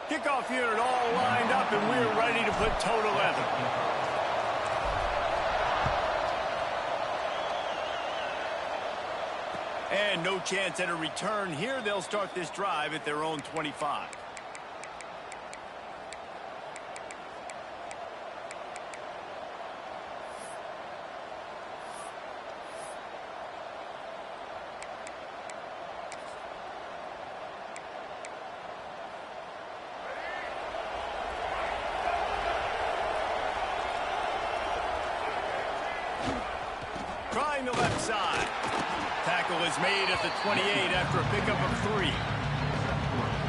Kickoff unit all lined up, and we're ready to put toe to leather. And no chance at a return here. They'll start this drive at their own 25. Trying the left side. Tackle is made at the 28 after a pickup of 3.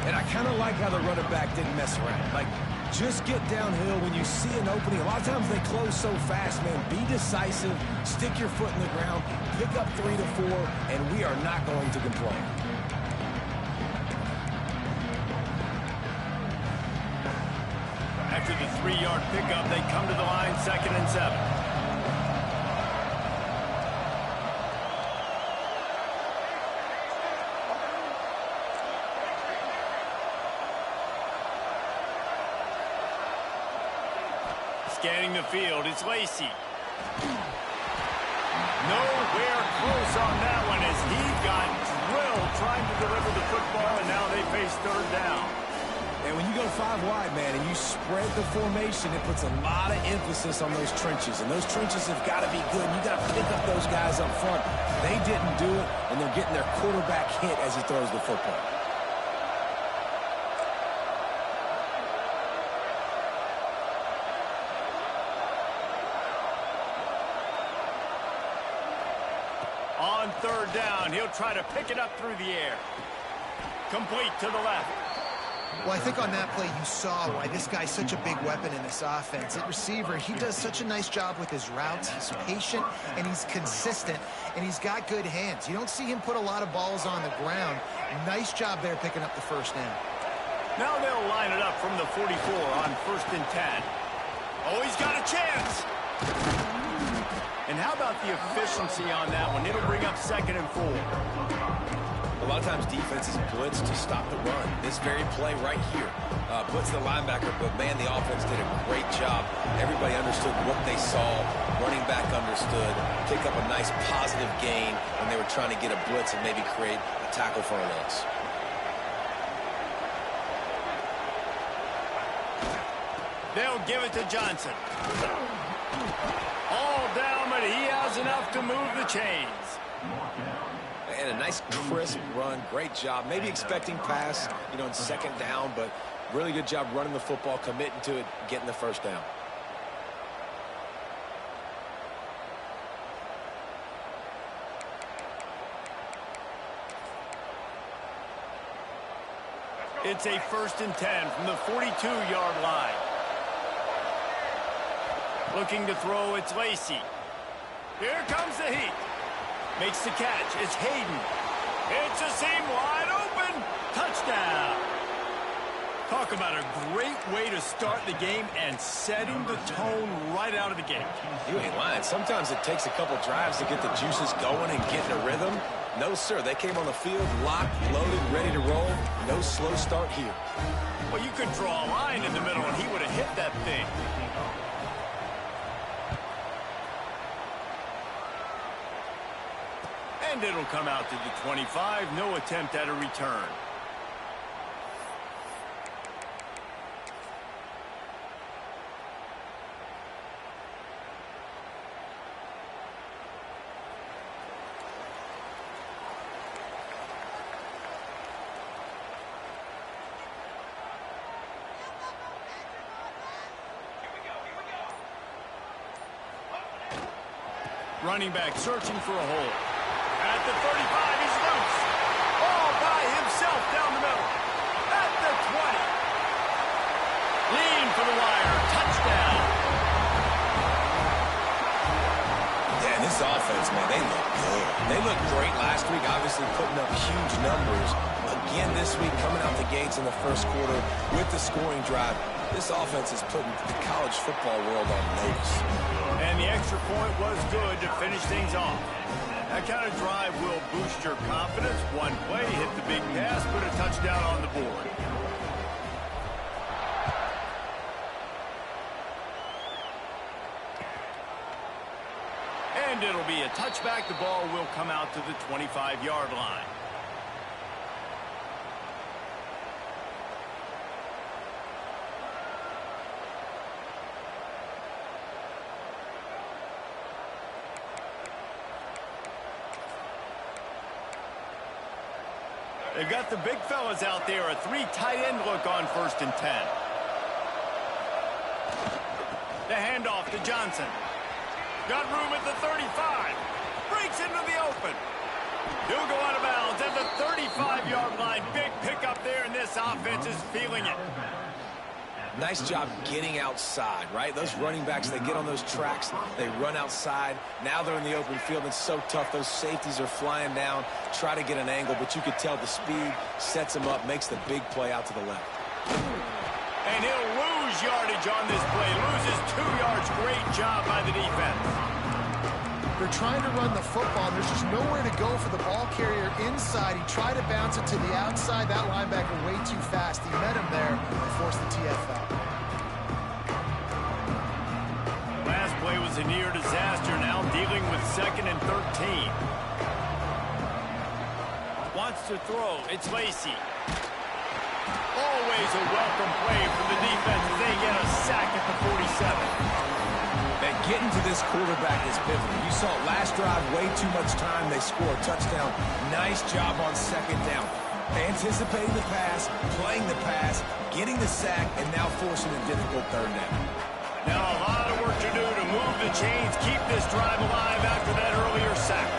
And I kind of like how the running back didn't mess around. Like, just get downhill when you see an opening. A lot of times they close so fast, man. Be decisive, stick your foot in the ground, pick up 3 to 4, and we are not going to complain. After the 3-yard pickup, they come to the line, 2nd and 7. Scanning the field, it's Lacey. Nowhere close on that one as he got drilled trying to deliver the football, and now they face 3rd down. And when you go 5 wide, man, and you spread the formation, it puts a lot of emphasis on those trenches. And those trenches have got to be good. You got to pick up those guys up front. They didn't do it, and they're getting their quarterback hit as he throws the football. On 3rd down, he'll try to pick it up through the air. Complete to the left. Well, I think on that play you saw why this guy's such a big weapon in this offense. At receiver, he does such a nice job with his routes. He's patient, and he's consistent, and he's got good hands. You don't see him put a lot of balls on the ground. Nice job there picking up the 1st down. Now they'll line it up from the 44 on 1st and 10. Oh, he's got a chance. And how about the efficiency on that one? It'll bring up 2nd and 4. A lot of times defenses blitz to stop the run. This very play right here blitz the linebacker, but man, the offense did a great job. Everybody understood what they saw. Running back understood. Pick up a nice positive gain when they were trying to get a blitz and maybe create a tackle for a loss. They'll give it to Johnson. All down, but he has enough to move the chains. And a nice crisp run. Great job. Maybe expecting pass, in 2nd down, but really good job running the football, committing to it, getting the 1st down. It's a 1st and 10 from the 42-yard line. Looking to throw, it's Lacey. Here comes the heat. Makes the catch. It's Hayden. It's a seam wide open. Touchdown. Talk about a great way to start the game and setting the tone right out of the gate. You ain't lying. Sometimes it takes a couple drives to get the juices going and get in a rhythm. No, sir. They came on the field locked, loaded, ready to roll. No slow start here. Well, you could draw a line in the middle, and he would have hit that thing. And it'll come out to the 25. No attempt at a return. Running back searching for a hole. At the 35, he's loose. All by himself down the middle. At the 20. Lean for the wire. Touchdown. Yeah, this offense, man, they look good. They looked great last week, obviously putting up huge numbers. Again this week, coming out the gates in the 1st quarter with the scoring drive. This offense is putting the college football world on notice. And the extra point was good to finish things off. That kind of drive will boost your confidence. One play, hit the big pass, put a touchdown on the board. And it'll be a touchback. The ball will come out to the 25-yard line. They've got the big fellas out there. A 3 tight end look on 1st and 10. The handoff to Johnson. Got room at the 35. Breaks into the open. He'll go out of bounds at the 35-yard line. Big pickup there, and this offense is feeling it. Nice job getting outside, right? Those running backs, they get on those tracks, they run outside. Now they're in the open field. It's so tough. Those safeties are flying down, try to get an angle, but you could tell the speed sets him up, makes the big play out to the left. And he'll lose yardage on this play. Loses 2 yards. Great job by the defense. They're trying to run the football, and there's just nowhere to go for the ball carrier inside. He tried to bounce it to the outside. That linebacker way too fast. He met him there and forced the TFL. Last play was a near disaster. Now dealing with 2nd and 13. Wants to throw. It's Lacy. Always a welcome play from the defense. They get a sack at the 47. And getting to this quarterback is pivotal. You saw it last drive, way too much time. They score a touchdown. Nice job on 2nd down. Anticipating the pass, playing the pass, getting the sack, and now forcing a difficult 3rd down. Now a lot of work to do to move the chains, keep this drive alive after that earlier sack.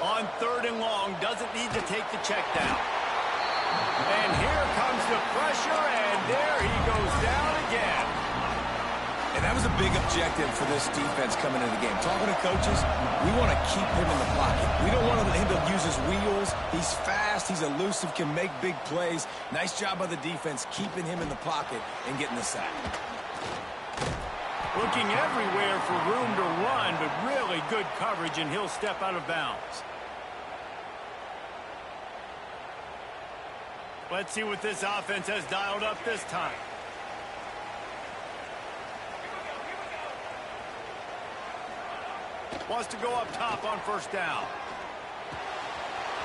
On 3rd and long, doesn't need to take the check down. And here comes the pressure, and there he goes down again. And that was a big objective for this defense coming into the game. Talking to coaches, we want to keep him in the pocket. We don't want him to use his wheels. He's fast, he's elusive, can make big plays. Nice job by the defense keeping him in the pocket and getting the sack. Looking everywhere for room to run, but really good coverage, and he'll step out of bounds. Let's see what this offense has dialed up this time. Wants to go up top on 1st down.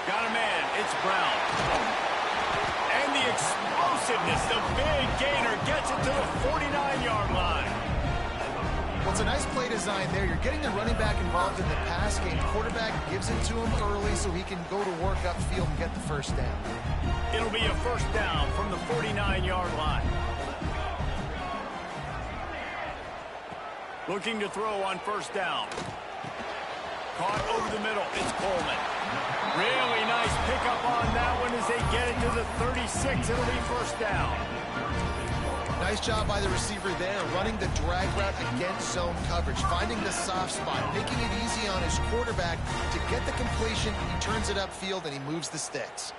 Got a man. It's Brown. And the explosiveness, the big gainer gets it to the 49-yard line. Well, it's a nice play design there. You're getting the running back involved in the pass game. Quarterback gives it to him early so he can go to work upfield and get the 1st down. It'll be a 1st down from the 49-yard line. Looking to throw on 1st down. Caught over the middle. It's Coleman. Really nice pickup on that one as they get it to the 36. It'll be 1st down. Nice job by the receiver there, running the drag route against zone coverage, finding the soft spot, making it easy on his quarterback to get the completion. He turns it upfield, and he moves the sticks.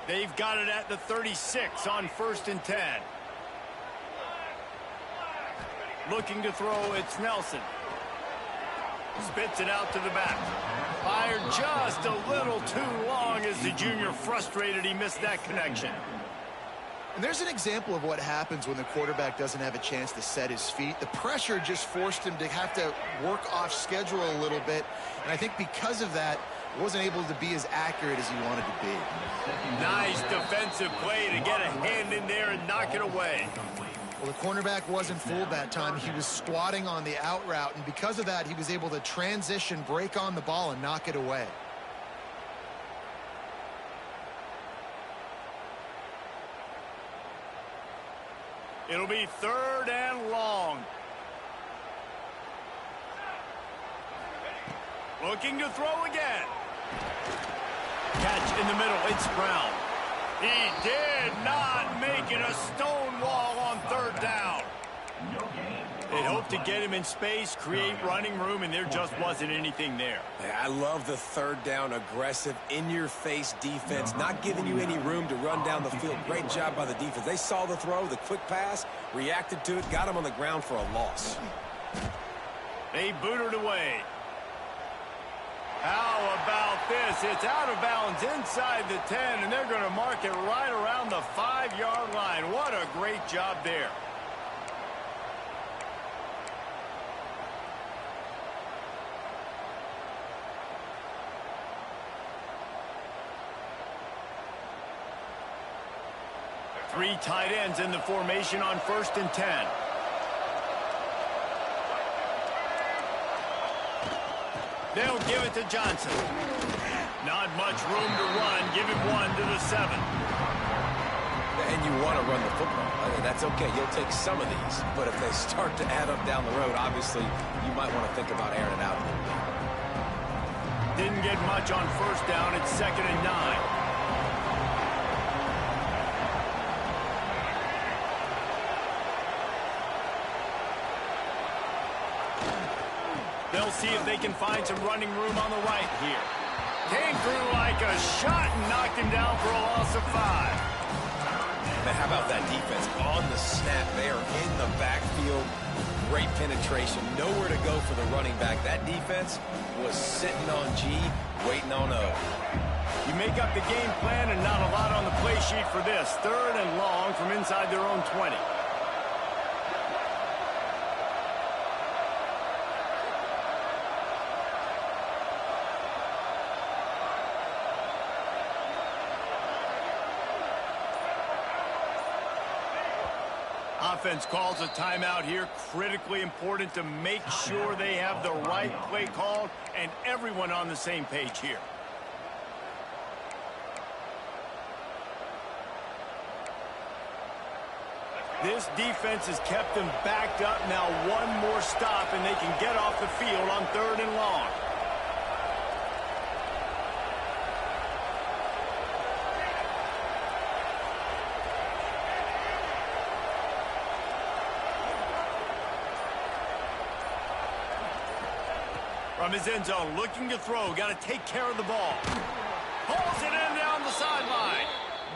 They've got it at the 36 on 1st and 10. Looking to throw, it's Nelson. Spits it out to the back. Fired just a little too long as the junior frustrated. He missed that connection. And there's an example of what happens when the quarterback doesn't have a chance to set his feet. The pressure just forced him to have to work off schedule a little bit. And I think because of that, wasn't able to be as accurate as he wanted to be. Nice defensive play to get a hand in there and knock it away. Well, the cornerback wasn't fooled that time. He was squatting on the out route, and because of that, he was able to transition, break on the ball, and knock it away. It'll be 3rd and long. Looking to throw again. Catch in the middle. It's Brown. He did not make it a stone wall on 3rd down. They hoped to get him in space, create running room, and there just wasn't anything there. I love the 3rd down, aggressive, in-your-face defense, not giving you any room to run down the field. Great job by the defense. They saw the throw, the quick pass, reacted to it, got him on the ground for a loss. They boot it away. How about this? It's out of bounds inside the 10, and they're going to mark it right around the 5-yard line. What a great job there. Three tight ends in the formation on 1st and 10. They'll give it to Johnson. Not much room to run. Give him one to the 7. And you want to run the football. I mean, that's okay. You'll take some of these. But if they start to add up down the road, obviously, you might want to think about airing it out a little bit. Didn't get much on 1st down. It's 2nd and 9. They'll see if they can find some running room on the right here. Came through like a shot and knocked him down for a loss of 5. But how about that defense on the snap? They are in the backfield. Great penetration. Nowhere to go for the running back. That defense was sitting on G, waiting on O. You make up the game plan and not a lot on the play sheet for this. 3rd and long from inside their own 20. Offense calls a timeout here. Critically important to make sure they have the right play called and everyone on the same page here. This defense has kept them backed up. Now one more stop and they can get off the field on 3rd and long. From his end zone, looking to throw. Got to take care of the ball. Pulls it in down the sideline.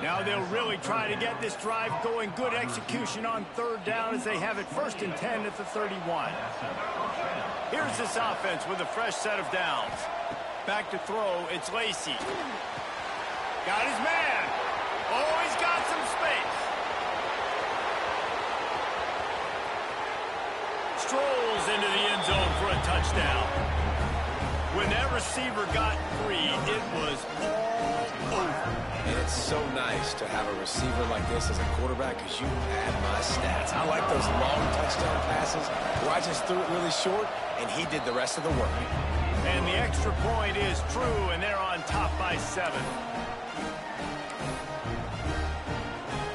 Now they'll really try to get this drive going. Good execution on 3rd down as they have it 1st and 10 at the 31. Here's this offense with a fresh set of downs. Back to throw. It's Lacy. Got his man. Oh, he's got some space. Strolls into the end zone for a touchdown. When that receiver got free, it was all over. And it's so nice to have a receiver like this as a quarterback because you add my stats. I like those long touchdown passes where I just threw it really short and he did the rest of the work. And the extra point is true, and they're on top by 7.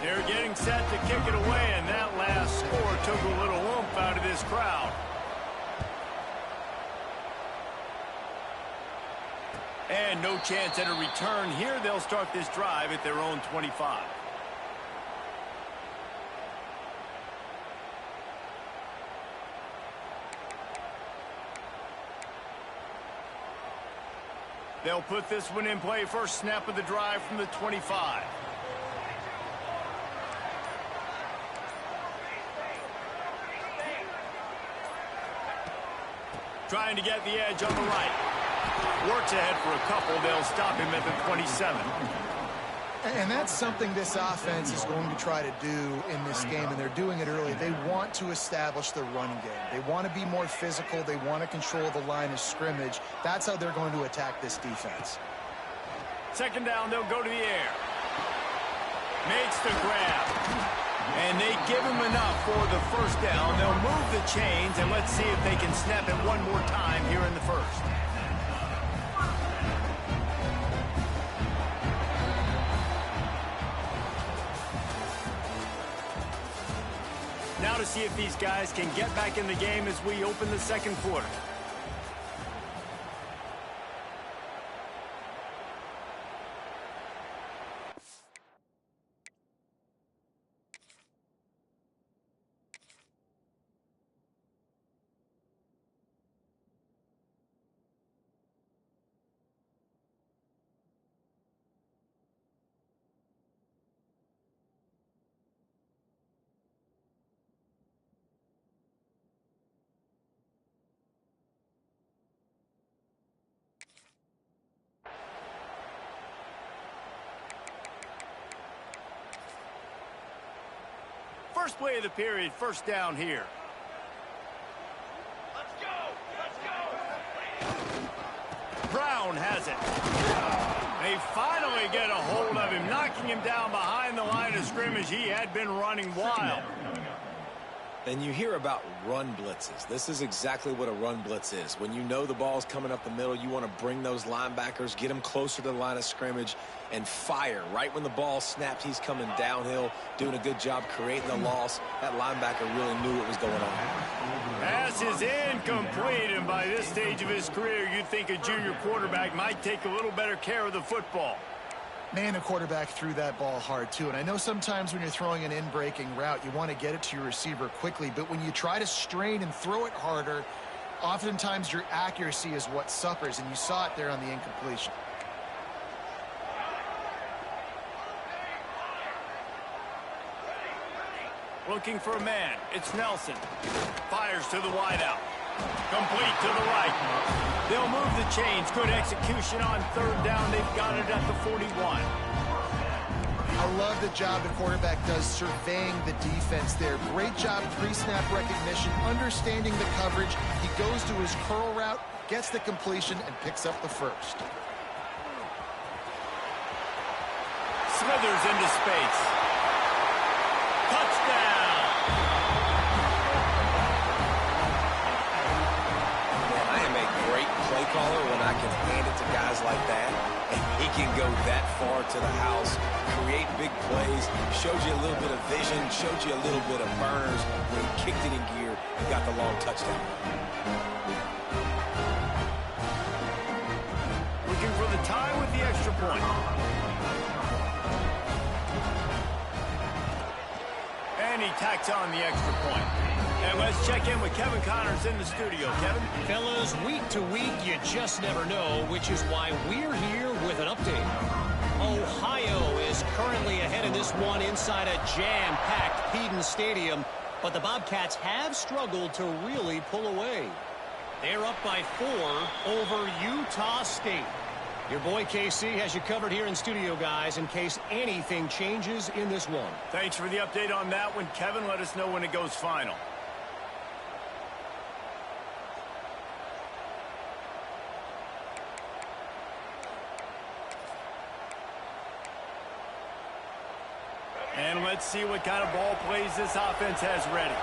They're getting set to kick it away, and that last score took a little oomph out of this crowd. And no chance at a return here. They'll start this drive at their own 25. They'll put this one in play. First snap of the drive from the 25. Trying to get the edge on the right. Works ahead for a couple. They'll stop him at the 27. And that's something this offense is going to try to do in this game, and they're doing it early. They want to establish the running game. They want to be more physical. They want to control the line of scrimmage. That's how they're going to attack this defense. 2nd down, they'll go to the air. Makes the grab. And they give him enough for the 1st down. They'll move the chains, and let's see if they can snap it one more time here in the 1st. Now to see if these guys can get back in the game as we open the 2nd quarter. First play of the period, first down here. Brown has it. They finally get a hold of him, knocking him down behind the line of scrimmage. He had been running wild. And you hear about run blitzes. This is exactly what a run blitz is. When you know the ball's coming up the middle, you want to bring those linebackers, get them closer to the line of scrimmage, and fire. Right when the ball snapped, he's coming downhill, doing a good job creating the loss. That linebacker really knew what was going on. Pass is incomplete, and by this stage of his career, you'd think a junior quarterback might take a little better care of the football. Man, the quarterback threw that ball hard, too. And I know sometimes when you're throwing an in-breaking route, you want to get it to your receiver quickly. But when you try to strain and throw it harder, oftentimes your accuracy is what suffers. And you saw it there on the incompletion. Looking for a man. It's Nelson. Fires to the wideout. Complete to the right. They'll move the chains. Good execution on third down. They've got it at the 41. I love the job the quarterback does surveying the defense there. Great job pre-snap recognition, understanding the coverage. He goes to his curl route, gets the completion, and picks up the first. Smithers into space. Touchdown. Play caller when I can hand it to guys like that, and he can go that far to the house, create big plays, showed you a little bit of vision, showed you a little bit of burners when he kicked it in gear and got the long touchdown. Looking for the tie with the extra point. And he tacks on the extra point. And let's check in with Kevin Connors in the studio. Kevin? Fellas, week to week, you just never know, which is why we're here with an update. Ohio is currently ahead in this one inside a jam-packed Peden Stadium, but the Bobcats have struggled to really pull away. They're up by 4 over Utah State. Your boy KC has you covered here in studio, guys, in case anything changes in this one. Thanks for the update on that one, Kevin. Let us know when it goes final. And let's see what kind of ball plays this offense has ready.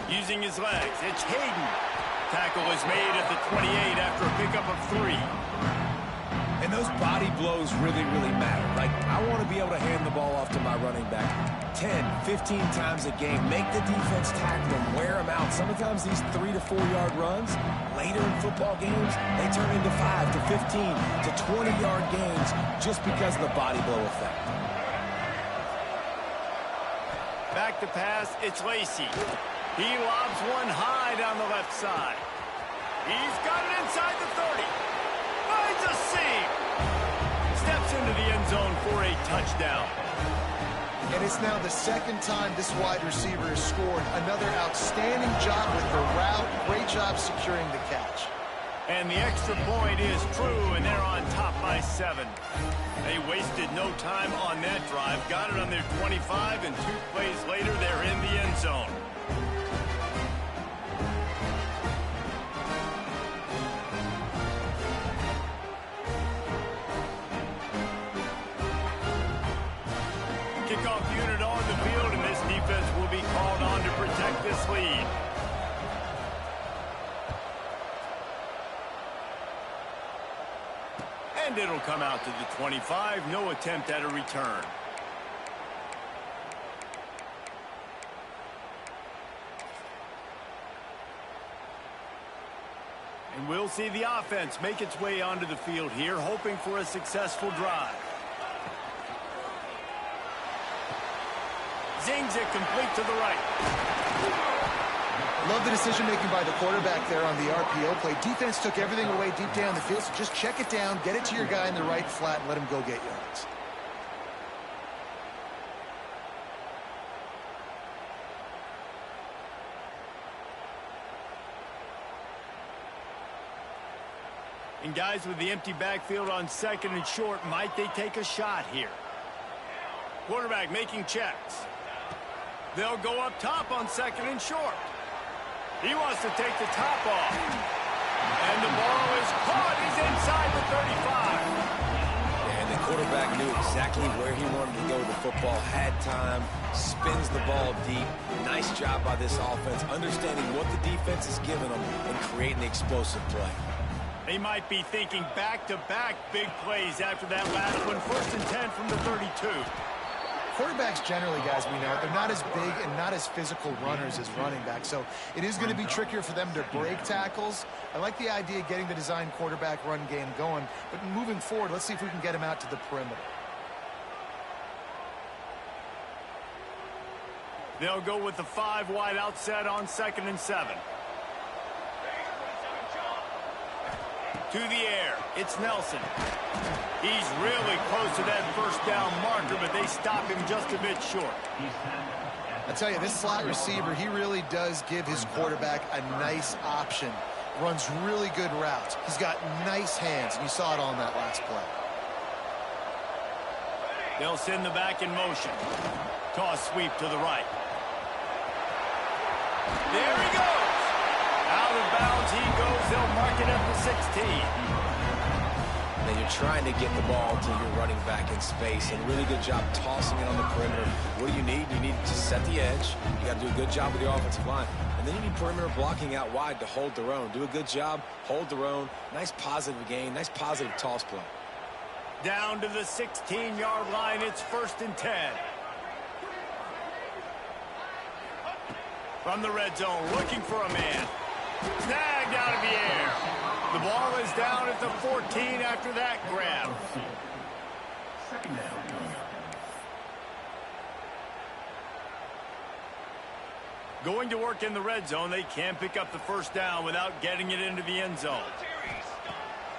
Using his legs, it's Hayden. Tackle is made at the 28 after a pickup of 3. And those body blows really, really matter. Like, I want to be able to hand the ball off to my running back 10, 15 times a game. Make the defense tackle them, wear them out. Sometimes these 3 to 4 yard runs, later in football games, they turn into 5 to 15 to 20 yard games just because of the body blow effect. Back to pass, it's Lacey. He lobs one high down the left side. He's got it inside the 30. Finds a seam. Steps into the end zone for a touchdown. And it's now the second time this wide receiver has scored. Another outstanding job with the route. Great job securing the catch. And the extra point is true, and they're on top by 7. They wasted no time on that drive. Got it on their 25, and 2 plays later, they're in the end zone. Kickoff unit on the field, and this defense will be called on to protect this lead. And it'll come out to the 25. No attempt at a return. And we'll see the offense make its way onto the field here, hoping for a successful drive. Zings it complete to the right. Love the decision-making by the quarterback there on the RPO play. Defense took everything away deep down the field, so just check it down, get it to your guy in the right flat, and let him go get yards. And guys with the empty backfield on second and short, might they take a shot here? Quarterback making checks. They'll go up top on second and short. He wants to take the top off. And the ball is caught. He's inside the 35. And the quarterback knew exactly where he wanted to go with the football, had time, spins the ball deep. Nice job by this offense, understanding what the defense is giving them and creating the explosive play. They might be thinking back-to-back big plays after that last one. 1st and 10 from the 32. Quarterbacks generally, guys, we know, they're not as big and not as physical runners as running backs, so it is going to be trickier for them to break tackles. I like the idea of getting the design quarterback run game going, but moving forward, let's see if we can get him out to the perimeter. They'll go with the 5 wide outset on 2nd and 7. To the air, it's Nelson. He's really close to that 1st down marker, but they stop him just a bit short. I tell you, this slot receiver, he really does give his quarterback a nice option. Runs really good routes. He's got nice hands, and you saw it on that last play. They'll send the back in motion. Toss sweep to the right. There he goes. Out of bounds he goes. They'll mark it at the 16. And you're trying to get the ball to your running back in space, and really good job tossing it on the perimeter. What do you need? You need to set the edge. You got to do a good job with your offensive line. And then you need perimeter blocking out wide to hold their own. Do a good job, hold their own. Nice positive gain, nice positive toss play. Down to the 16-yard line. It's 1st and 10. From the red zone, looking for a man. Snagged out of the air. The ball is down at the 14 after that grab. Going to work in the red zone. They can't pick up the 1st down without getting it into the end zone.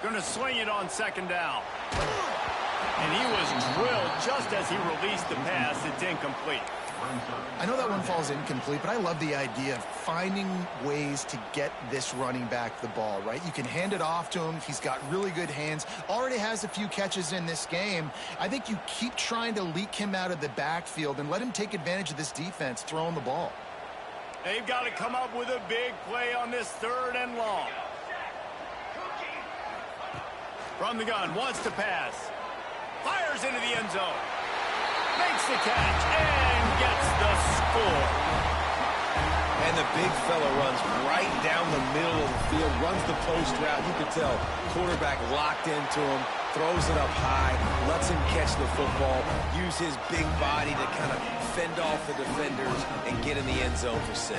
Going to swing it on 2nd down. And he was drilled just as he released the pass. It's incomplete. I know that one falls incomplete, but I love the idea of finding ways to get this running back the ball, right? You can hand it off to him. He's got really good hands. Already has a few catches in this game. I think you keep trying to leak him out of the backfield and let him take advantage of this defense throwing the ball. They've got to come up with a big play on this 3rd and long. From the gun, wants to pass. Fires into the end zone. Makes the catch and gets the score. And the big fella runs right down the middle of the field, runs the post route. You can tell quarterback locked into him, throws it up high, lets him catch the football, use his big body to kind of fend off the defenders and get in the end zone for 6.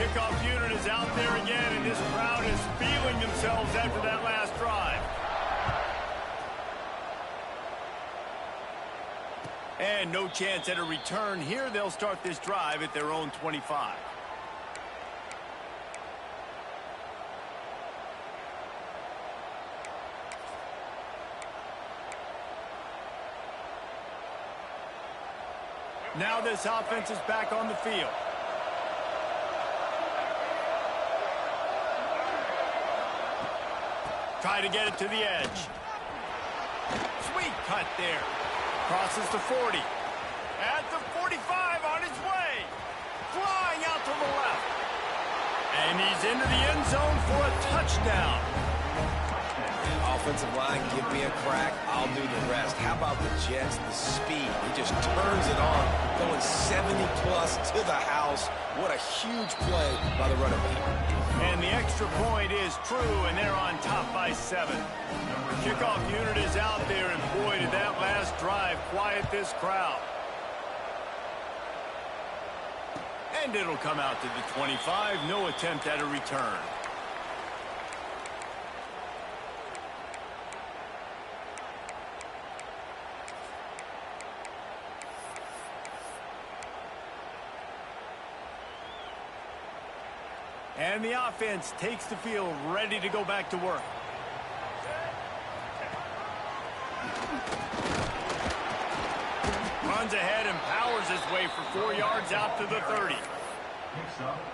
Kickoff unit is out there again, and this crowd is feeling themselves after that last drive. And no chance at a return here. They'll start this drive at their own 25. Now this offense is back on the field. Try to get it to the edge. Sweet cut there. Crosses the 40. At the 45 on his way. Flying out to the left. And he's into the end zone for a touchdown. Offensive line, give me a crack. I'll do the rest. How about the Jets? The speed. He just turns it on. Going 70-plus to the house. What a huge play by the running back. And the extra point is true, and they're on top by 7. Kickoff unit is out there, and boy, did that last drive quiet this crowd. And it'll come out to the 25. No attempt at a return. And the offense takes the field, ready to go back to work. Runs ahead and powers his way for 4 yards out to the 30.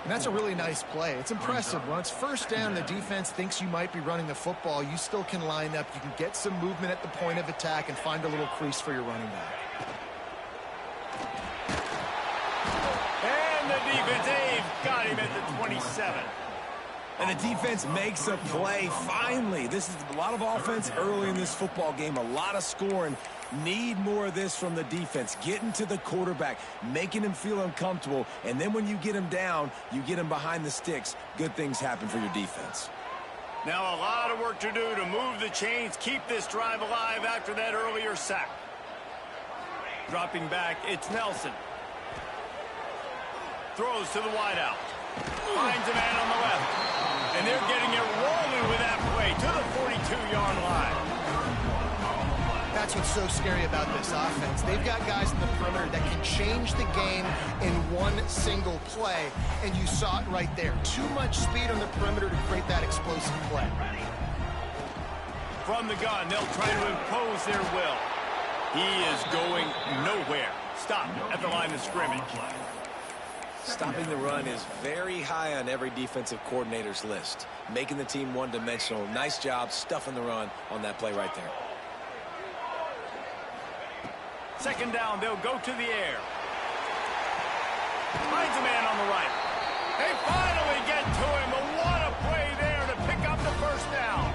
And that's a really nice play. It's impressive. When it's first down, the defense thinks you might be running the football. You still can line up. You can get some movement at the point of attack and find a little crease for your running back. And the defense, they've got him at the 27. And the defense makes a play, finally. This is a lot of offense early in this football game, a lot of scoring. Need more of this from the defense. Getting to the quarterback, making him feel uncomfortable, and then when you get him down, you get him behind the sticks. Good things happen for your defense. Now a lot of work to do to move the chains, keep this drive alive after that earlier sack. Dropping back, it's Nelson. Throws to the wideout. Finds a man on the left. And they're getting it rolling with that play to the 42-yard line. That's what's so scary about this offense. They've got guys in the perimeter that can change the game in one single play, and you saw it right there. Too much speed on the perimeter to create that explosive play. From the gun, they'll try to impose their will. He is going nowhere. Stop at the line of scrimmage. Stopping the run is very high on every defensive coordinator's list. Making the team one-dimensional. Nice job stuffing the run on that play right there. Second down, they'll go to the air. Finds a man on the right. They finally get to him, but what a play there to pick up the first down.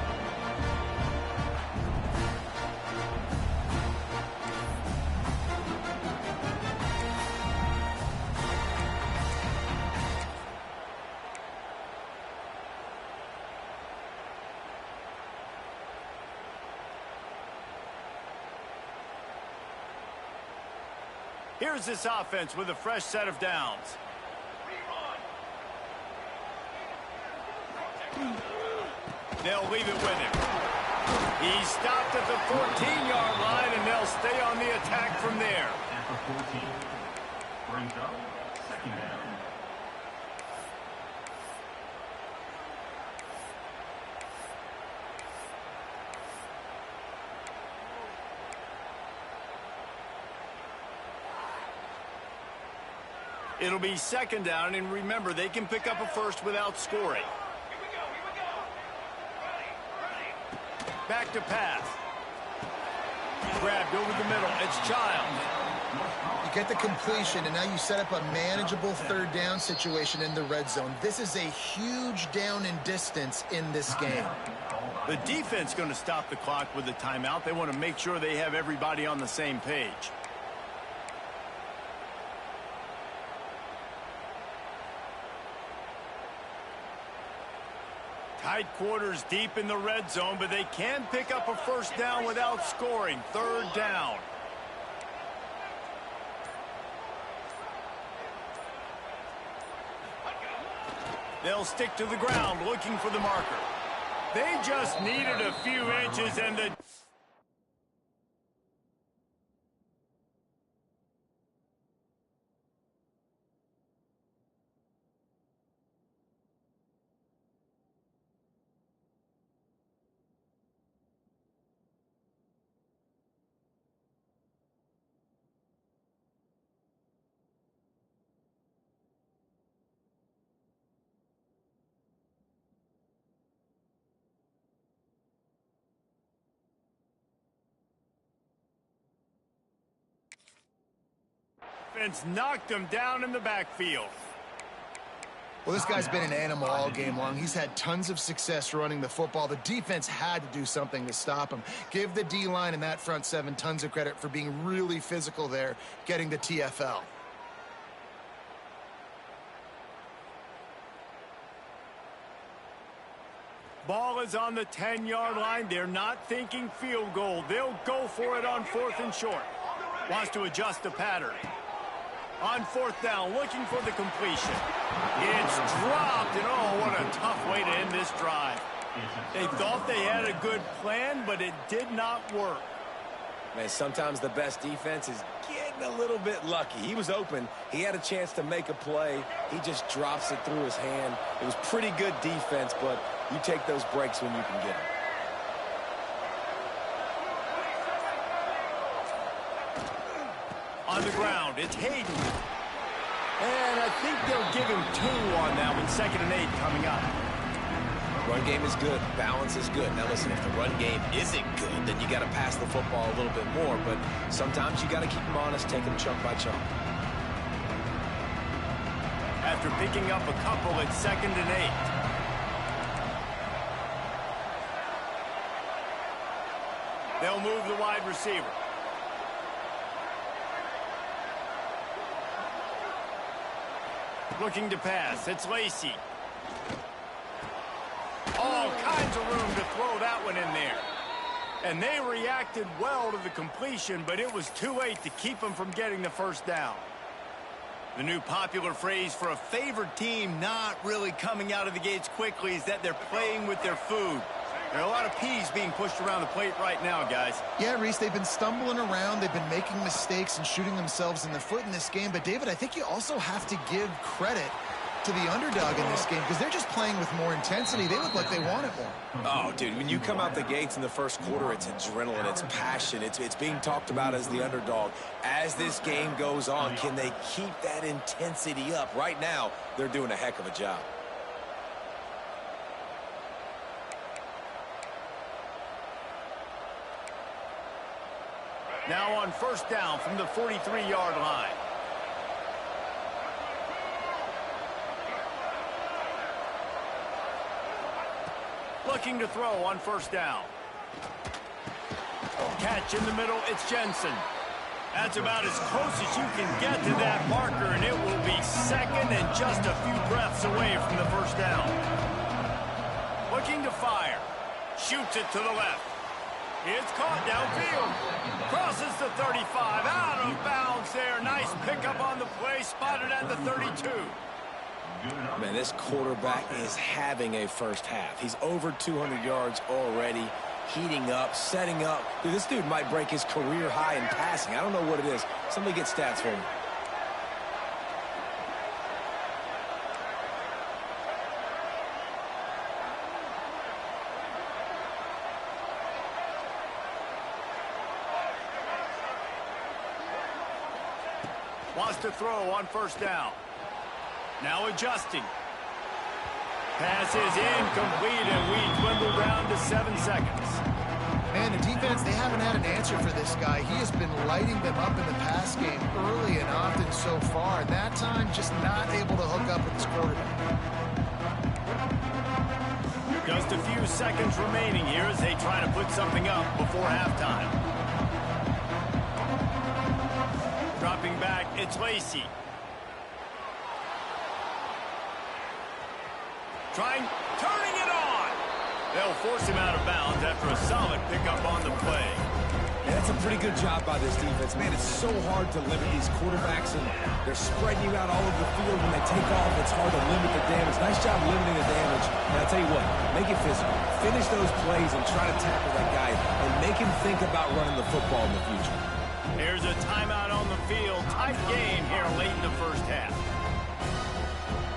Here's this offense with a fresh set of downs. They'll leave it with him. He stopped at the 14-yard line, and they'll stay on the attack from there. After 14, brings up second down. It'll be second down, and remember, they can pick up a first without scoring. Back to pass. Grabbed over the middle. It's Child. You get the completion, and now you set up a manageable third down situation in the red zone. This is a huge down in distance in this game. The defense going to stop the clock with a timeout. They want to make sure they have everybody on the same page. Tight quarters deep in the red zone, but they can pick up a first down without scoring. Third down. They'll stick to the ground looking for the marker. They just needed a few inches, and the defense knocked him down in the backfield. Well, this guy's been an animal all game long. He's had tons of success running the football. The defense had to do something to stop him. Give the D-line and that front seven tons of credit for being really physical there, getting the TFL. Ball is on the 10-yard line. They're not thinking field goal. They'll go for it on 4th and short. Wants to adjust the pattern. On 4th down, looking for the completion. It's dropped, and oh, what a tough way to end this drive. They thought they had a good plan, but it did not work. Man, sometimes the best defense is getting a little bit lucky. He was open. He had a chance to make a play. He just drops it through his hand. It was pretty good defense, but you take those breaks when you can get them. On the ground, it's Hayden. And I think they'll give him 2 on that one. 2nd and 8 coming up. Run game is good. Balance is good. Now, listen, if the run game isn't good, then you got to pass the football a little bit more. But sometimes you got to keep them honest, take them chunk by chunk. After picking up a couple, it's 2nd and 8. They'll move the wide receiver. Looking to pass. It's Lacy. All kinds of room to throw that one in there. And they reacted well to the completion, but it was too late to keep them from getting the first down. The new popular phrase for a favored team not really coming out of the gates quickly is that they're playing with their food. There are a lot of peas being pushed around the plate right now, guys. Yeah, Reese, they've been stumbling around. They've been making mistakes and shooting themselves in the foot in this game. But, David, I think you also have to give credit to the underdog in this game because they're just playing with more intensity. They look like they want it more. Oh, dude, when you come out the gates in the first quarter, it's adrenaline, it's passion, it's being talked about as the underdog. As this game goes on, can they keep that intensity up? Right now, they're doing a heck of a job. Now on 1st down from the 43-yard line. Looking to throw on 1st down. Catch in the middle, it's Jensen. That's about as close as you can get to that marker, and it will be 2nd and just a few breaths away from the 1st down. Looking to fire. Shoots it to the left. It's caught downfield. Crosses the 35. Out of bounds there. Nice pickup on the play. Spotted at the 32. Man, this quarterback is having a first half. He's over 200 yards already, heating up, setting up. Dude, this dude might break his career high in passing. I don't know what it is. Somebody get stats for him. Wants to throw on 1st down. Now adjusting. Pass is incomplete, and we dwindle down to 7 seconds. Man, the defense, they haven't had an answer for this guy. He has been lighting them up in the pass game early and often so far. And that time, just not able to hook up with his quarterback. Just a few seconds remaining here as they try to put something up before halftime. Dropping back, it's Lacy. Turning it on. They'll force him out of bounds after a solid pickup on the play. Yeah, that's a pretty good job by this defense. Man, it's so hard to limit these quarterbacks, and they're spreading you out all over the field. When they take off, it's hard to limit the damage. Nice job limiting the damage. And I'll tell you what, make it physical. Finish those plays and try to tackle that guy and make him think about running the football in the future. Here's a timeout on the field. Tight game here late in the first half.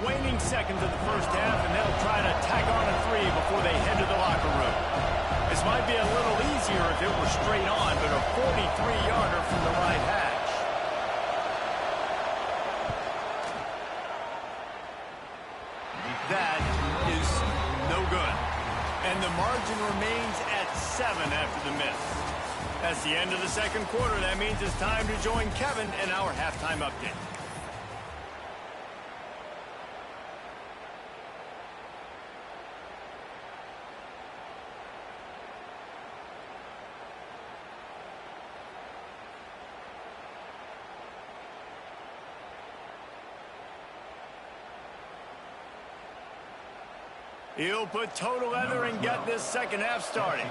Waning seconds of the first half, and they'll try to tack on a 3 before they head to the locker room. This might be a little easier if it were straight on, but a 43-yarder from the right hash. That is no good. And the margin remains at 7 after the miss. That's the end of the second quarter. That means it's time to join Kevin in our halftime update. He'll put total leather and get this second half started.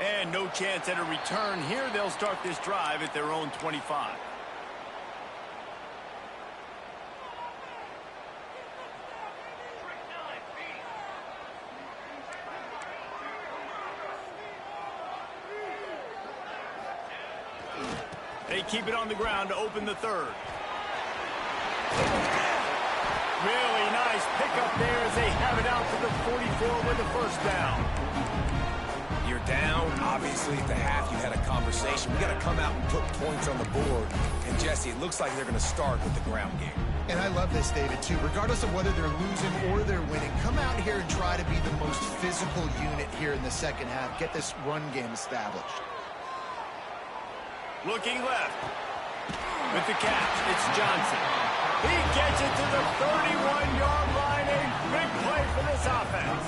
And no chance at a return here. They'll start this drive at their own 25. They keep it on the ground to open the third. Really nice pickup there as they have it out to the 44 with the first down. You're down. Obviously, at the half, you had a conversation. We got to come out and put points on the board. And, Jesse, it looks like they're going to start with the ground game. And I love this, David, too. Regardless of whether they're losing or they're winning, come out here and try to be the most physical unit here in the second half. Get this run game established. Looking left. With the catch, it's Johnson. He gets it to the 31-yard line. A big play for this offense.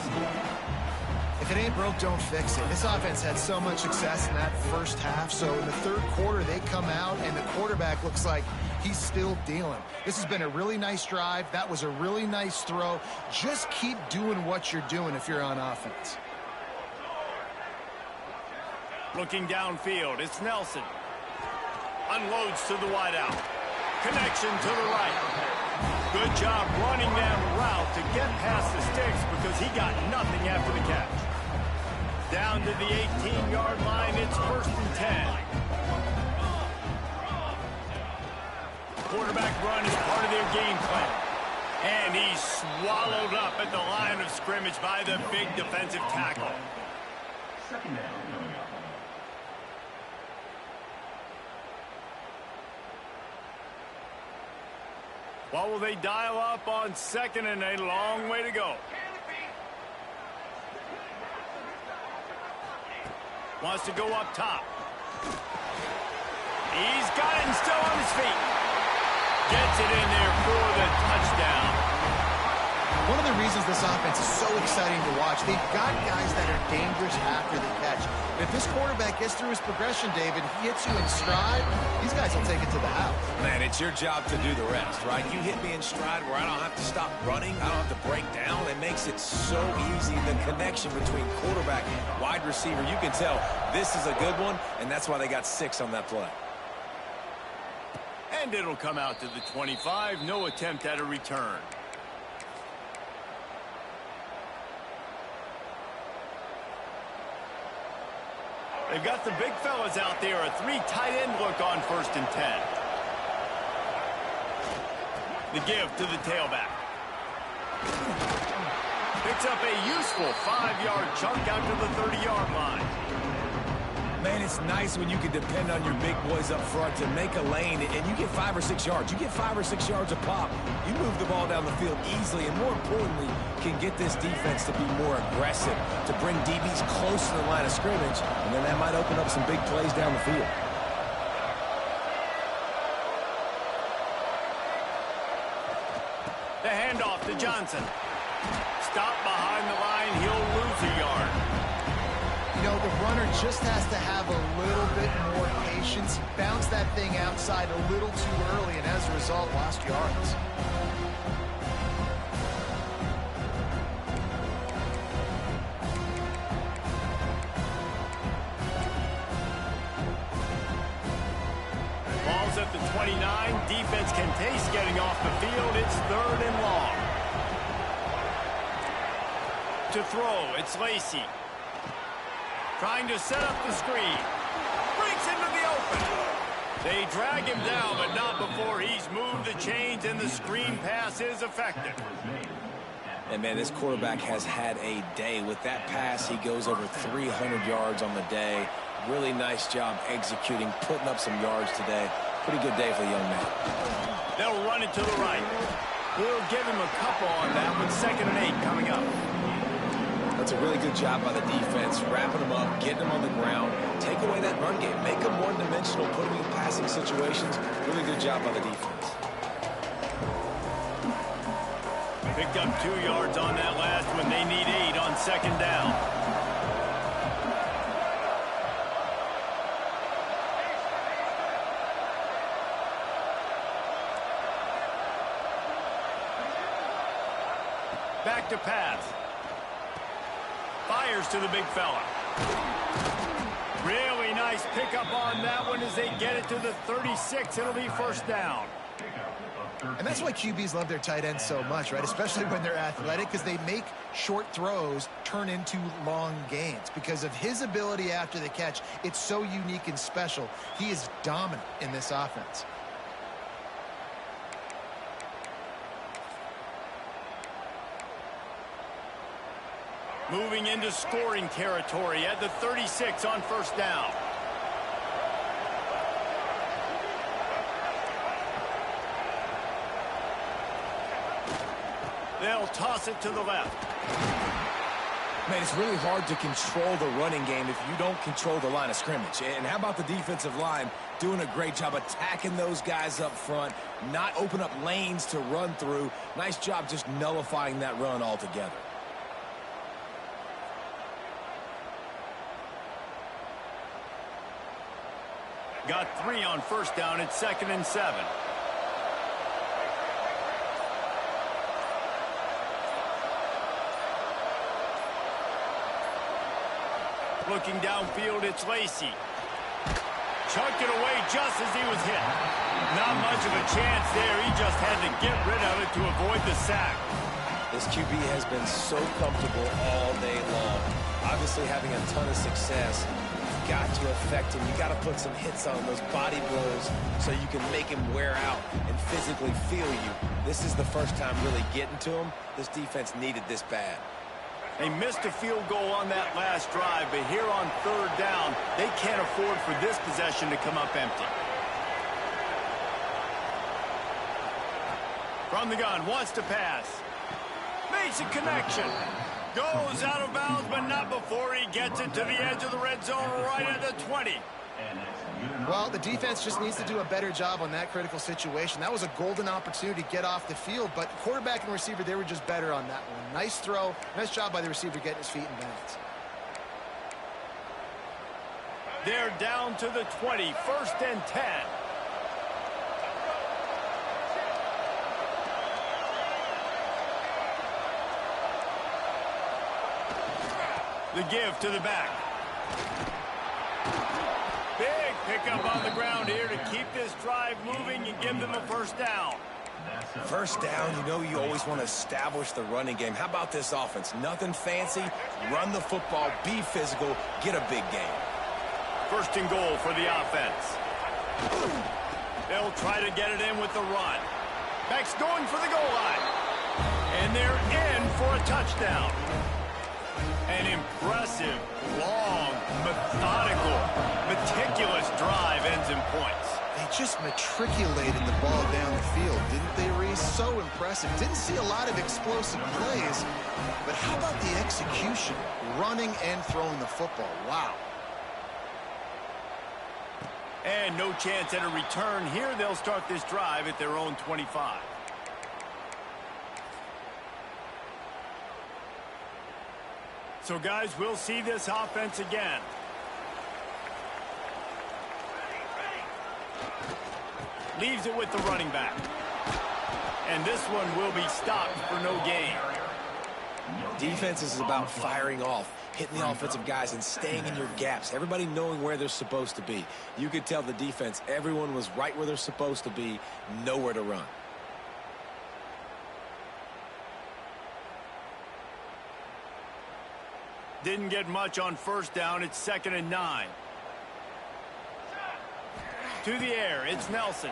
If it ain't broke, don't fix it. This offense had so much success in that first half, so in the third quarter, they come out, and the quarterback looks like he's still dealing. This has been a really nice drive. That was a really nice throw. Just keep doing what you're doing if you're on offense. Looking downfield, it's Nelson. Unloads to the wideout. Connection to the right. Good job running that route to get past the sticks because he got nothing after the catch. Down to the 18-yard line, it's 1st and 10. Quarterback run is part of their game plan. And he's swallowed up at the line of scrimmage by the big defensive tackle. Second down. What will they dial up on 2nd and a long way to go? Wants to go up top. He's got it and still on his feet. Gets it in there for the touchdown. One of the reasons this offense is so exciting to watch, they've got guys that are dangerous after the catch. If this quarterback gets through his progression, David, he hits you in stride, these guys will take it to the house. Man, it's your job to do the rest, right? You hit me in stride where I don't have to stop running. I don't have to break down. It makes it so easy. The connection between quarterback and wide receiver, you can tell this is a good one, and that's why they got 6 on that play. And it'll come out to the 25. No attempt at a return. They've got the big fellas out there. A 3 tight end look on 1st and 10. The give to the tailback. Picks up a useful 5-yard chunk out to the 30-yard line. Man, it's nice when you can depend on your big boys up front to make a lane, and you get 5 or 6 yards. You get 5 or 6 yards a pop. You move the ball down the field easily, and more importantly, can get this defense to be more aggressive, to bring DBs close to the line of scrimmage, and then that might open up some big plays down the field. The handoff to Johnson. Stop behind the line. He'll lose a yard. You know, the runner just has to have a little bit more patience. Bounce that thing outside a little too early, and as a result, lost yards. Ball's at the 29. Defense can taste getting off the field. It's 3rd and long. To throw, it's Lacey. Trying to set up the screen. Breaks into the open. They drag him down, but not before he's moved the chains, and the screen pass is effective. And, man, this quarterback has had a day. With that pass, he goes over 300 yards on the day. Really nice job executing, putting up some yards today. Pretty good day for the young man. They'll run it to the right. We'll give him a couple on that with 2nd and 8 coming up. That's a really good job by the defense, wrapping them up, getting them on the ground, take away that run game, make them one-dimensional, put them in passing situations. Really good job by the defense. Picked up 2 yards on that last one. They need 8 on 2nd down. Back to pass. Fires to the big fella. Really nice pickup on that one as they get it to the 36. It'll be 1st down. And that's why QBs love their tight ends so much, right? Especially when they're athletic, because they make short throws turn into long gains. Because of his ability after the catch, it's so unique and special. He is dominant in this offense. Moving into scoring territory at the 36 on first down. They'll toss it to the left. Man, it's really hard to control the running game if you don't control the line of scrimmage. And how about the defensive line doing a great job attacking those guys up front, not open up lanes to run through. Nice job just nullifying that run altogether. Got 3 on first down. It's 2nd and 7. Looking downfield, it's Lacey. Chucked it away just as he was hit. Not much of a chance there. He just had to get rid of it to avoid the sack. This QB has been so comfortable all day long. Obviously having a ton of success. You've got to affect him. You got to put some hits on those body blows so you can make him wear out and physically feel you. This is the first time really getting to him. This defense needed this bad. They missed a field goal on that last drive, but here on 3rd down, they can't afford for this possession to come up empty. From the gun, wants to pass. Makes a connection. Goes out of bounds, but not before he gets it to the edge of the red zone right at the 20. Well, the defense just needs to do a better job on that critical situation. That was a golden opportunity to get off the field, but quarterback and receiver, they were just better on that one. Nice throw. Nice job by the receiver getting his feet in bounds. They're down to the 20, 1st and 10. The give to the back. Big pickup on the ground here to keep this drive moving and give them a first down. First down, you know you always want to establish the running game. How about this offense? Nothing fancy. Run the football, be physical, get a big gain. 1st and goal for the offense. They'll try to get it in with the run. Back's going for the goal line. And they're in for a touchdown. An impressive, long, methodical, meticulous drive ends in points. They just matriculated the ball down the field, didn't they, Reese? So impressive. Didn't see a lot of explosive plays, but how about the execution? Running and throwing the football. Wow. And no chance at a return here. They'll start this drive at their own 25. So, guys, we'll see this offense again. Leaves it with the running back. And this one will be stopped for no gain. Defense is about firing off, hitting the offensive guys and staying in your gaps. Everybody knowing where they're supposed to be. You could tell the defense, everyone was right where they're supposed to be, nowhere to run. Didn't get much on first down. It's 2nd and 9. To the air, it's Nelson.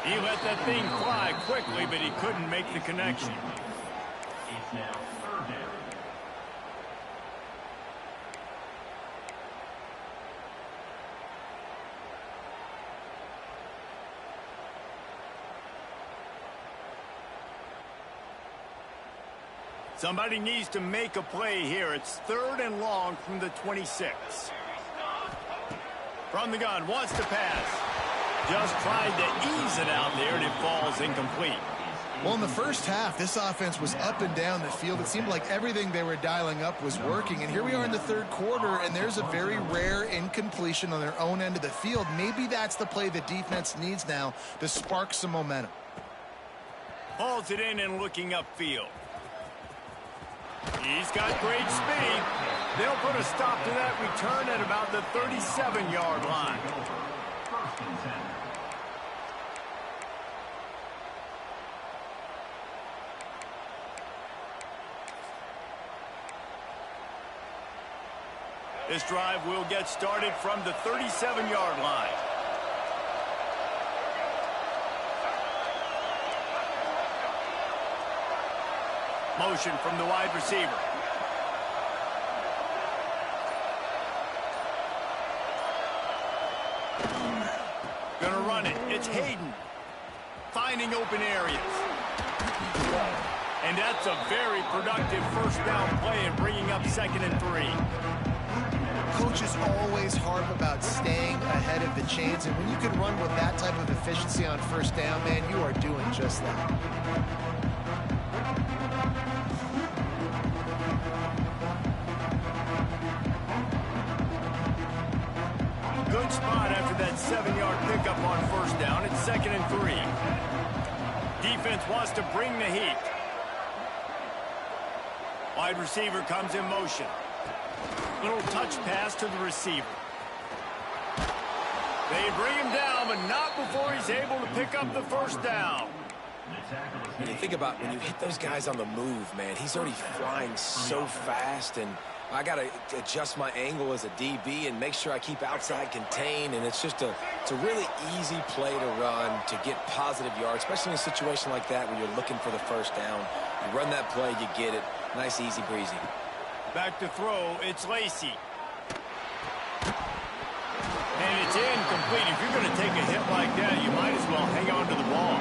He let that thing fly quickly, but he couldn't make the connection. It's now 3rd down. Somebody needs to make a play here. It's 3rd and long from the 26. From the gun, wants to pass. Just tried to ease it out there, and it falls incomplete. Well, in the first half, this offense was up and down the field. It seemed like everything they were dialing up was working. And here we are in the 3rd quarter, and there's a very rare incompletion on their own end of the field. Maybe that's the play the defense needs now to spark some momentum. Hauls it in and looking upfield. He's got great speed. They'll put a stop to that return at about the 37-yard line. 1st and 10. This drive will get started from the 37-yard line. Motion from the wide receiver. run it. It's Hayden. Finding open areas. And that's a very productive first down play and bringing up 2nd and 3. Coach is always harp about staying ahead of the chains, and when you can run with that type of efficiency on first down, man, you are doing just that. Good spot after that 7-yard pickup on first down. It's 2nd and 3. Defense wants to bring the heat. Wide receiver comes in motion. Little touch pass to the receiver. They bring him down, but not before he's able to pick up the first down. When you think about when you hit those guys on the move, man, he's already flying so fast, and I got to adjust my angle as a DB and make sure I keep outside contained, and it's just a really easy play to run to get positive yards, especially in a situation like that where you're looking for the first down. You run that play, you get it. Nice, easy breezy. Back to throw, it's Lacey. And it's incomplete. If you're going to take a hit like that, you might as well hang on to the ball.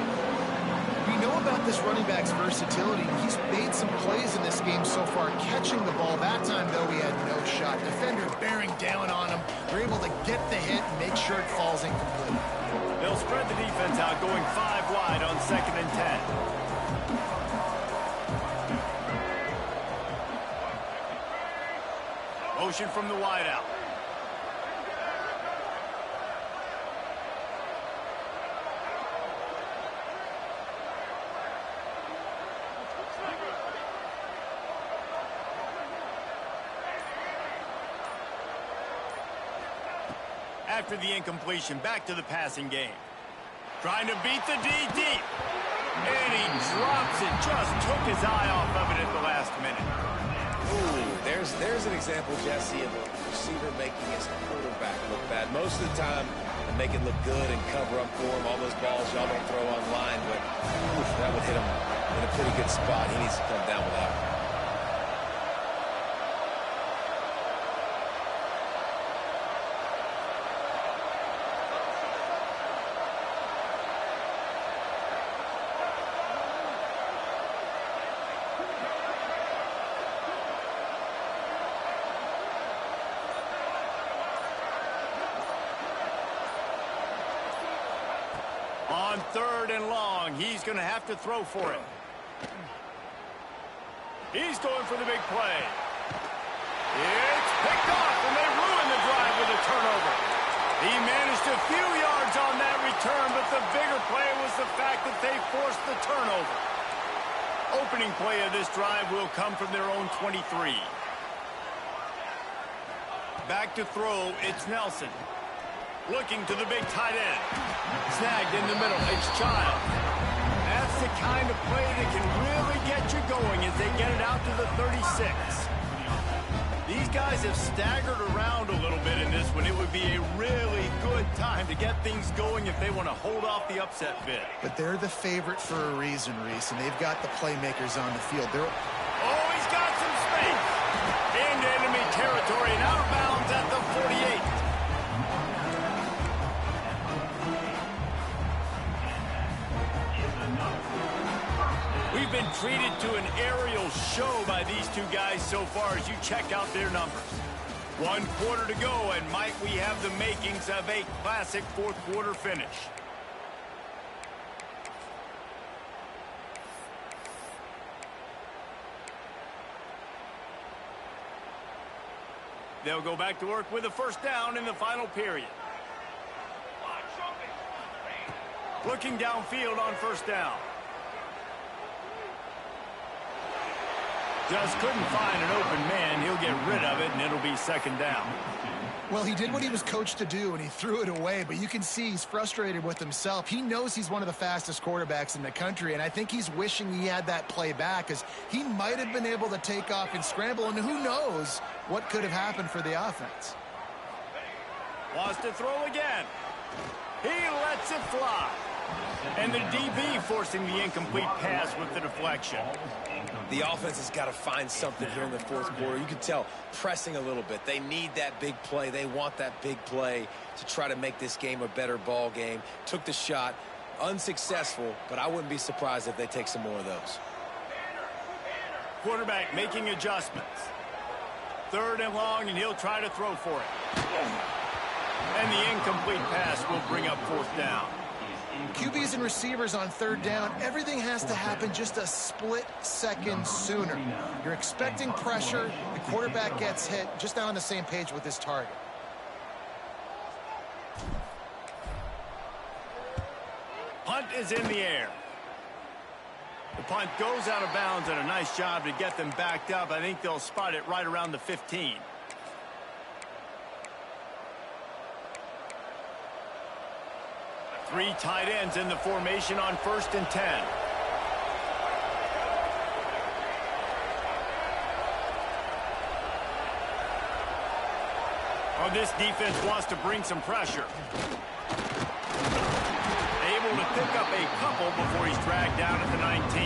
We know about this running back's versatility. He's made some plays in this game so far, catching the ball. That time, though, he had no shot. Defender bearing down on him. They're able to get the hit and make sure it falls incomplete. They'll spread the defense out, going 5 wide on 2nd and 10. Motion from the wideout. After the incompletion, back to the passing game. Trying to beat the D deep. And he drops it. Just took his eye off of it at the last minute. Ooh, there's an example, Jesse, of a receiver making his quarterback look bad. Most of the time, they make it look good and cover up for him. All those balls y'all don't throw online, but oof, that would hit him in a pretty good spot. He needs to come down with that one. On 3rd and long, he's going to have to throw for it. He's going for the big play. It's picked off, and they ruin the drive with a turnover. He managed a few yards on that return, but the bigger play was the fact that they forced the turnover. Opening play of this drive will come from their own 23. Back to throw, it's Nelson. Looking to the big tight end. Snagged in the middle. It's Child. That's the kind of play that can really get you going as they get it out to the 36. These guys have staggered around a little bit in this one. It would be a really good time to get things going if they want to hold off the upset bid. But they're the favorite for a reason, Reese, and they've got the playmakers on the field. Oh, he's got some space. Into enemy territory and out of bounds at the 48. We've been treated to an aerial show by these two guys so far as you check out their numbers. 1 quarter to go, and might we have the makings of a classic 4th quarter finish. They'll go back to work with a first down in the final period. Looking downfield on first down. Just couldn't find an open man. He'll get rid of it, and it'll be 2nd down. Well, he did what he was coached to do, and he threw it away, but you can see he's frustrated with himself. He knows he's one of the fastest quarterbacks in the country, and I think he's wishing he had that play back, because he might have been able to take off and scramble, and who knows what could have happened for the offense. Wants to throw again. He lets it fly. And the DB forcing the incomplete pass with the deflection. The offense has got to find something here in the fourth quarter. You can tell pressing a little bit. They need that big play. They want that big play to try to make this game a better ball game. Took the shot, unsuccessful, but I wouldn't be surprised if they take some more of those. Quarterback making adjustments. 3rd and long, and he'll try to throw for it. And the incomplete pass will bring up 4th down. QBs and receivers on 3rd down, everything has to happen just a split second sooner. You're expecting pressure, the quarterback gets hit, just not on the same page with his target. Punt is in the air. The punt goes out of bounds, and a nice job to get them backed up. I think they'll spot it right around the 15. Three tight ends in the formation on 1st and 10. Oh, this defense wants to bring some pressure. Able to pick up a couple before he's dragged down at the 19.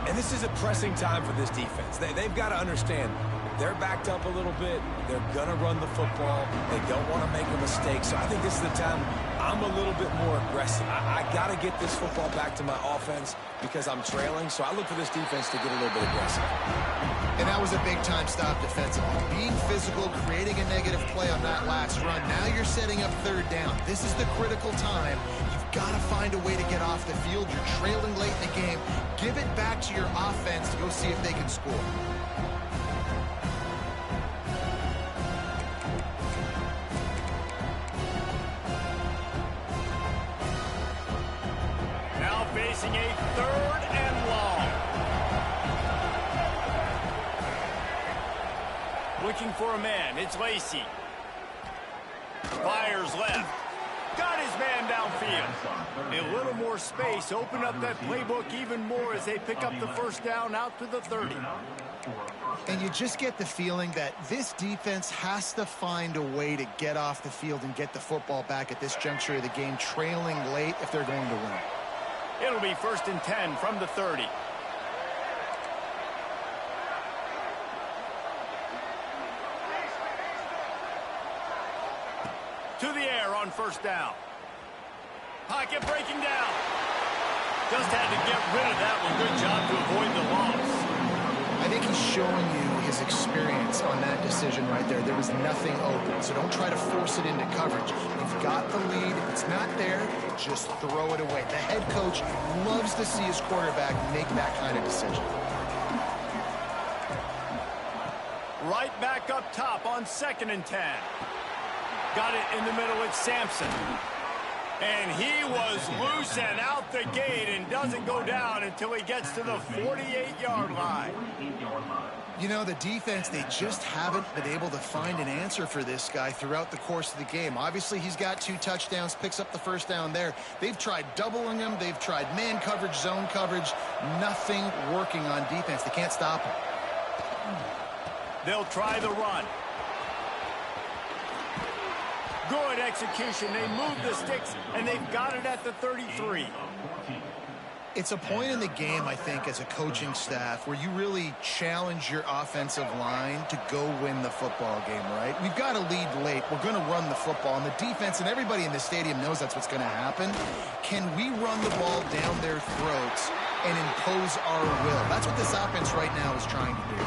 And this is a pressing time for this defense. They've got to understand they're backed up a little bit. They're going to run the football. They don't want to make a mistake. So I think this is the time I'm a little bit more aggressive. I got to get this football back to my offense because I'm trailing. So I look for this defense to get a little bit aggressive. And that was a big-time stop defensively. Being physical, creating a negative play on that last run. Now you're setting up 3rd down. This is the critical time. You've got to find a way to get off the field. You're trailing late in the game. Give it back to your offense to go see if they can score. Now facing a 3rd and long. Looking for a man. It's Lacey. Fires left. Got his man downfield. A little more space. Open up that playbook even more as they pick up the 1st down out to the 30. And you just get the feeling that this defense has to find a way to get off the field and get the football back at this juncture of the game, trailing late if they're going to win. It'll be 1st and 10 from the 30. To the air on 1st down. Pocket breaking down. Just had to get rid of that one. Good job to avoid the loss. I think he's showing you his experience on that decision right there. There was nothing open, so don't try to force it into coverage. You've got the lead. If it's not there, just throw it away. The head coach loves to see his quarterback make that kind of decision. Right back up top on 2nd and 10. Got it in the middle with Sampson. And he was loose and out the gate and doesn't go down until he gets to the 48-yard line. You know, the defense, they just haven't been able to find an answer for this guy throughout the course of the game. Obviously, he's got 2 touchdowns, picks up the 1st down there. They've tried doubling him. They've tried man coverage, zone coverage. Nothing working on defense. They can't stop him. They'll try the run. Good execution. They move the sticks, and they've got it at the 33. It's a point in the game, I think, as a coaching staff where you really challenge your offensive line to go win the football game, right? We've got to lead late. We're going to run the football, and the defense and everybody in the stadium knows that's what's going to happen. Can we run the ball down their throats and impose our will? That's what this offense right now is trying to do.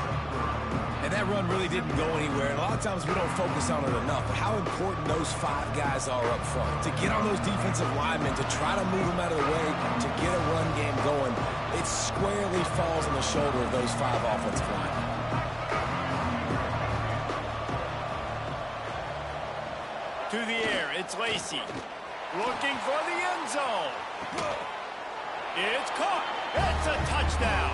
And that run really didn't go anywhere. And a lot of times we don't focus on it enough. But how important those 5 guys are up front. To get on those defensive linemen, to try to move them out of the way, to get a run game going, it squarely falls on the shoulder of those 5 offensive linemen. To the air, it's Lacey. Looking for the end zone. It's caught. It's a touchdown.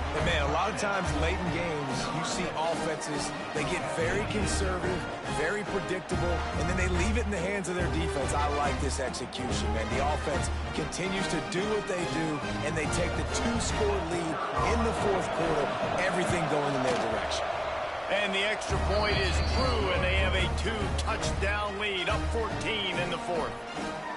And man, a lot of times late in games, you see offenses, they get very conservative, very predictable, and then they leave it in the hands of their defense. I like this execution, man. The offense continues to do what they do, and they take the 2-score lead in the 4th quarter, everything going in their direction. And the extra point is true, and they have a 2-touchdown lead, up 14 in the fourth.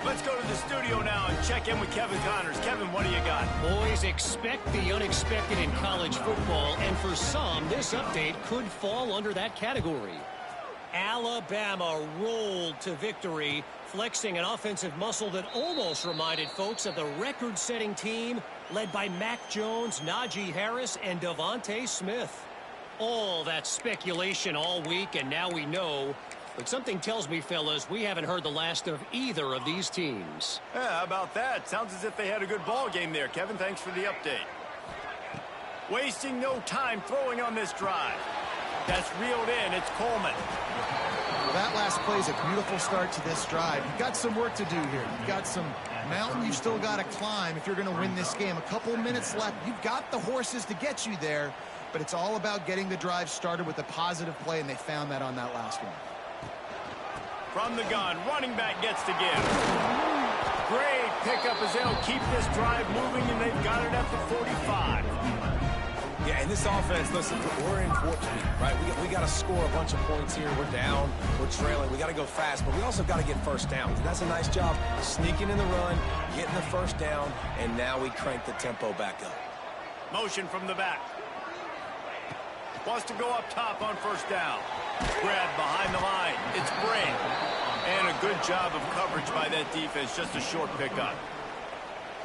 Let's go to the studio now and check in with Kevin Connors. Kevin, what do you got? Boys, expect the unexpected in college football, and for some, this update could fall under that category. Alabama rolled to victory, flexing an offensive muscle that almost reminded folks of the record-setting team led by Mac Jones, Najee Harris, and Devontae Smith. All that speculation all week, and now we know. But something tells me, fellas, we haven't heard the last of either of these teams. Yeah, how about that? Sounds as if they had a good ball game there. Kevin, thanks for the update. Wasting no time throwing on this drive. That's reeled in. It's Coleman. Well, that last play is a beautiful start to this drive. You've got some work to do here. You've got some mountain you've still got to climb if you're going to win this game. A couple minutes left. You've got the horses to get you there, but it's all about getting the drive started with a positive play, and they found that on that last one. From the gun, running back gets to give. Great pickup as they'll keep this drive moving, and they've got it at the 45. Yeah, and this offense, listen, we're in warp speed, right? We got to score a bunch of points here. We're down, we're trailing. We got to go fast, but we also got to get first downs. And that's a nice job sneaking in the run, getting the first down, and now we crank the tempo back up. Motion from the back. Wants to go up top on first down. Grab behind the line. It's Bray. And a good job of coverage by that defense. Just a short pickup.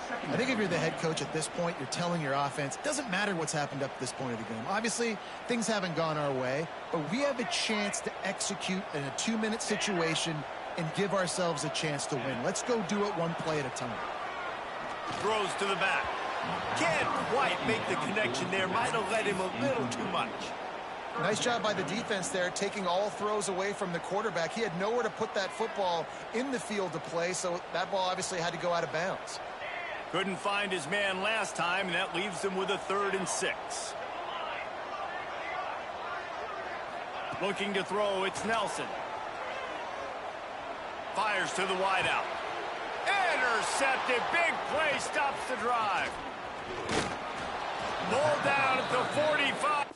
I think if you're the head coach at this point, you're telling your offense, it doesn't matter what's happened up to this point of the game. Obviously, things haven't gone our way, but we have a chance to execute in a 2-minute situation and give ourselves a chance to win. Let's go do it one play at a time. Throws to the back. Can't quite make the connection there. Might have led him a little too much. Nice job by the defense there, taking all throws away from the quarterback. He had nowhere to put that football in the field to play, so that ball obviously had to go out of bounds. Couldn't find his man last time, and that leaves him with a 3rd and 6. Looking to throw, it's Nelson. Fires to the wideout. Intercepted. Big play stops the drive. Ball down at the 45.